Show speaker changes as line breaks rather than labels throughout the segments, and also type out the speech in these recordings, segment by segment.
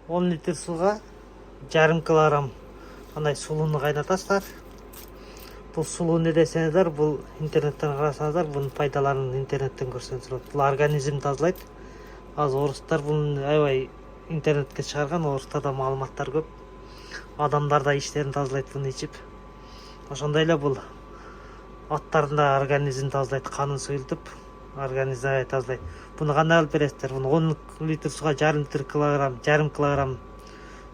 10 литр суға жарым килограмм андай сулууну кайнатасыздар. Бұл сулуу не десеңиздер, бұл интернеттен карасаңыздар, бұның пайдаларын интернеттен көрсеңиздер болот. Бұл организм тазалайт. Азыр орустар бұны аябай интернетке чыгарган, орустарда маалыматтар көп. Адамдар да иштерин тазалайт бұны ичип. Ошондой эле бұл аттардын да организм тазалайт, канын суюлтуп, организм тазалайт. Бұны кандай алып бересиздер? Бұны 10 литр суга жарым килограмм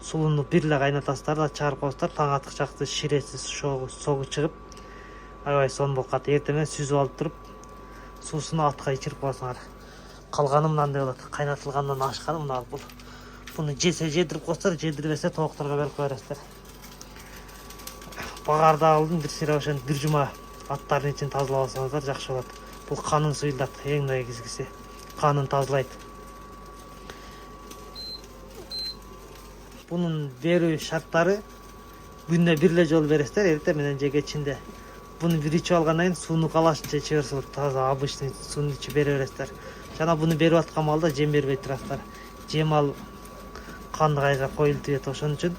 сулууну бир эле кайнатасыздар да чыгарып коесуздар. Таң аткычакты ширесиз согу чыгып, аябай сонун болуп калат. Эртең сүзүп алып туруп, суусуну атка ичирип коесуңар. Калганы мынандай болот. Кайнатылгандан ашканы мына бул. Буну жесе жедирип коесуздар, жедирбесе тоокторго берип кое бересиздер. Багарда алдым бир сыйра ошентип бир жума аттардын ичин тазалап алсаңыздар жакшы болот. Бул канын суюлдат, эң негизгиси. Канын тазалайт. Bunun берүү шарттары күнүнө бир эле жолу бересиздер, эртең менен же кечинде. Буну бир ичип алгандан кийин сууну калашынча иче берсе болот. Таза обычный сууну ичип бере бересиздер. Жана буну берип аткан маалда жем бербей турасыздар. Жем ал канды кайга коюлуп кетет. Ошон үчүн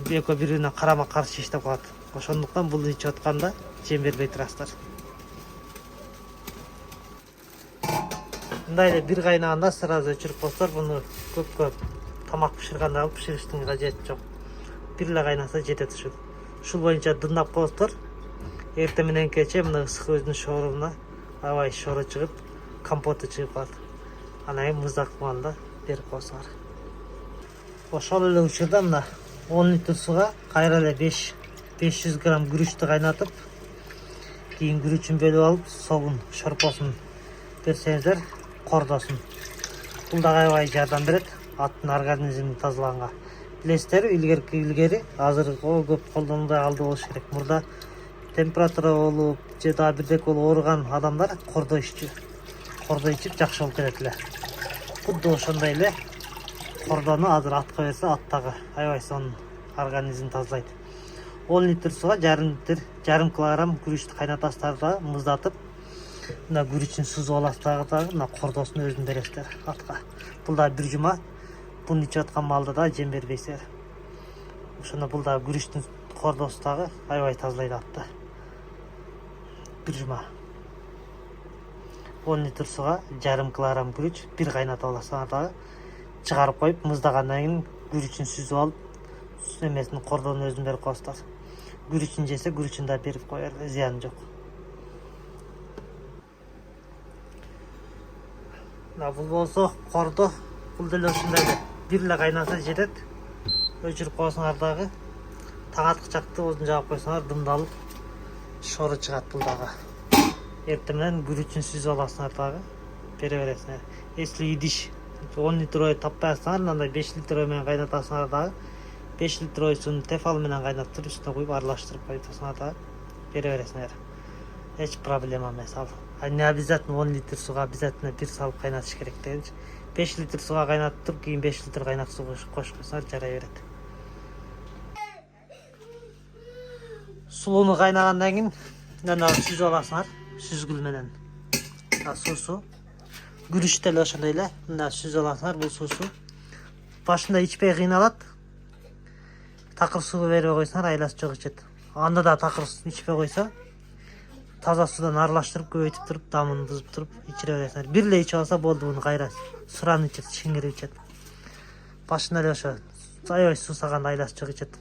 экөө бири-бирине карама каршы иштеп калат. Ошондуктан буну ичип атканда жем бербей турасыздар. Мындай эле бир кайнаганда сразу өчүрүп коесуздар. Буну көп тамак пиширганда алып пишириштин кажети жок. Бир эле кайнаса жетет ушул. Ушул боюнча дындап коесуздар. Эртең менен кече мына ысык өзүнүн шооруна аябай шоору чыгып, компоту чыгып калат. Анан кийин муздак маалда берип коесуңар. Ошол эле учурда мына 10 литр суга кайра эле 500 грамм күрүчтү кайнатып, кийин күрүчүн бөлүп алып, согун, шорпосун берсеңиздер, кордосун. Бул да аябай жардам берет аттын организмин тазалаганга. Билесиздер, илгери азыр көп колдонуудай алды болуш керек. Мурда температура болуп, же дагы бирдек болуп ооруган адамдар кордо иччү. Кордо ичип жакшы болуп кетет эле. Кудду ошондой эле кордону азыр атка берсе, аттагы аябай сонун организм тазалайт. 10 литр суга жарым килограмм күрүчтү кайнатасыздар да муздатып, мына күрүчүн сузуп аласыздар да мына кордосун өзүн бересиздер атка. Бул да бир жума буну ичип аткан маалда да жем бербейсиздер. Ошондо бул да күрүчтүн кордосу дагы аябай тазалайт атты. Бир жума 10 литр суга жарым килограмм күрүч бир кайнатып аласыңар дагы чыгарып коюп, муздагандан кийин күрүчүн сүзүп алып, эмесин кордонун өзүн берип коесуздар. Күрүчүн жесе күрүчүн да берип коер, зыяны жок. Бул болсо кордо, бул деле ушундай эле бир эле кайнаса жетет. Өчүрүп коесуңар дагы. Таң аткычакты озун жаап койсоңар, дымдалып шоору чыгат бул дагы. Эртең менен күрүчүн сүзүп аласыңар дагы, бере бересиңер. Если идиш 10 литр ой таппай атсаңар, мындай 5 литр ой менен кайнатасыңар дагы. 5 литр ой сууну тефал менен кайнатып, үстүнө куюп аралаштырып коюсуңар дагы, бере бересиңер. Эч проблема эмес ал. Не обязательно 10 литр суга обязательно бир салып кайнатыш керек дегенчи. 5 литр суга кайнатып туруп, кийин 5 литр кайнак суу кошуп койсоңар жарай берет. Сулууну кайнагандан кийин мына сүзүп аласыңар, сүзгүл менен. Суусу күрүч деле ошондой эле, мына сүзүп аласыңар, бул суусу. Башында ичпей кыйналат. Такыр суу бербей койсоңар, айласы жок ичет. Анда да такыр ичпей койсо, таза судан аралаштырып, көбөйтүп туруп, дамын бузуп туруп ичире бересиңер. Бир эле ичип алса болду, буну кайра суран ичет, шиңирип ичет. Башында эле ошо аябай суусаганда айласы жок ичет.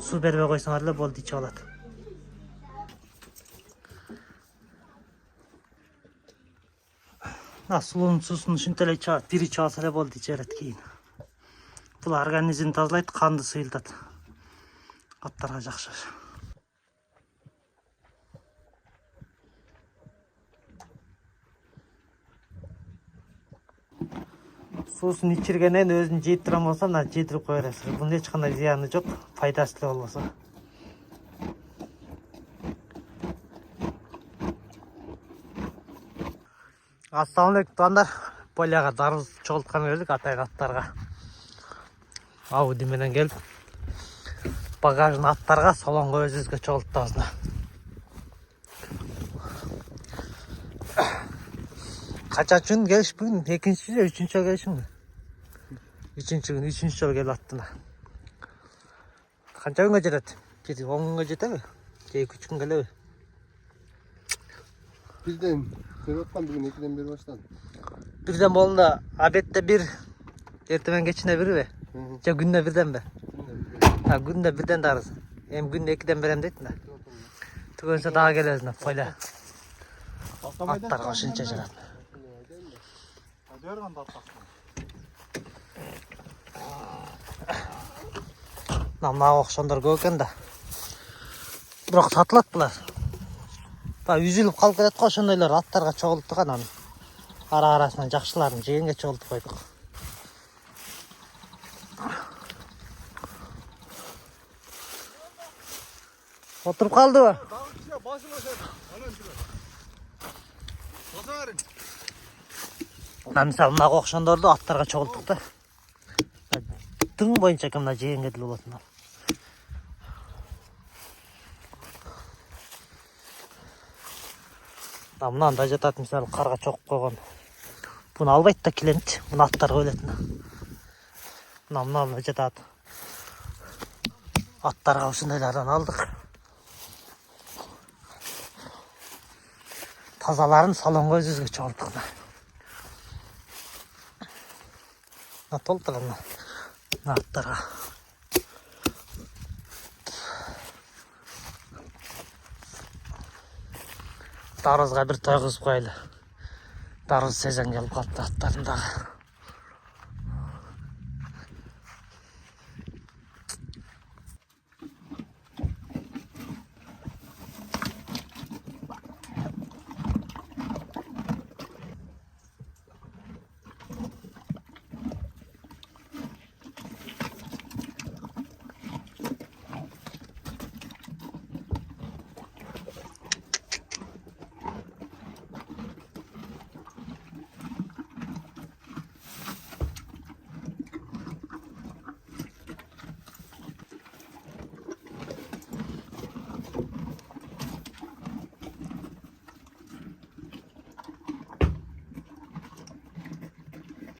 Суу бербей койсоңар эле болду, ичип алат. Сулуунун суусун ушинтип эле бир ичип алса эле болду, иче берет кийин. Бул организм тазалайт, канды суюлтат. Аттарга жакшы. Суусун ичиргенден өзүн жейт турган болсо, мына жедирип кое бересиз. Бунун эч кандай зыяны жок, пайдасы эле болбосо. Ассаламу алейкум туугандар. Поляга дарбыз чогултканы келдик атайга аттарга. Ауди менен келип, багажын аттарга солонго өзүбүзгө чогулттабыз. Kaçıncı geliş bugün? İkinci, üçüncü gelişim mi? Üçüncü gün, üçüncü yol gelip attığına. Kança günge жетет? 10 günge жетеби? Же 2-3 gün gelebi?
Birden beri ottan bugün 2'den beri başladı.
Birden bolunda adette bir ertemen geçine biri be. Je günde birden be. Ha günde birden de arız. Hem günde 2'den berem deytin da. Tügönse daha gelezin foyla. Atlar koşunca jarat. Namna okşonlar göken da. Biroq satılat bular. Ba üzülüp kalıp kelet koşondaylar atlarga çoğulttuk anam. Ara-arasынан жақшыларын жегенге çoğultup koyduk. Oturup kaldı mı? Misal mына окшондорду аттарга чогулттук да. Тың боюнча мына жегенге деле болот мына. Мынанда жатат мисалы карга чогуп койгон. Буну албайт да килемчи. Буну аттарга өлөт. Мына жатат. Аттарга ушундайлардан алдык. Тазаларын салонго өзүбүзгө чогулттук. Толтура аттарга. Дарызга бир той кызып коелу. Дарыз сезен келип калыптыр аттарындагы.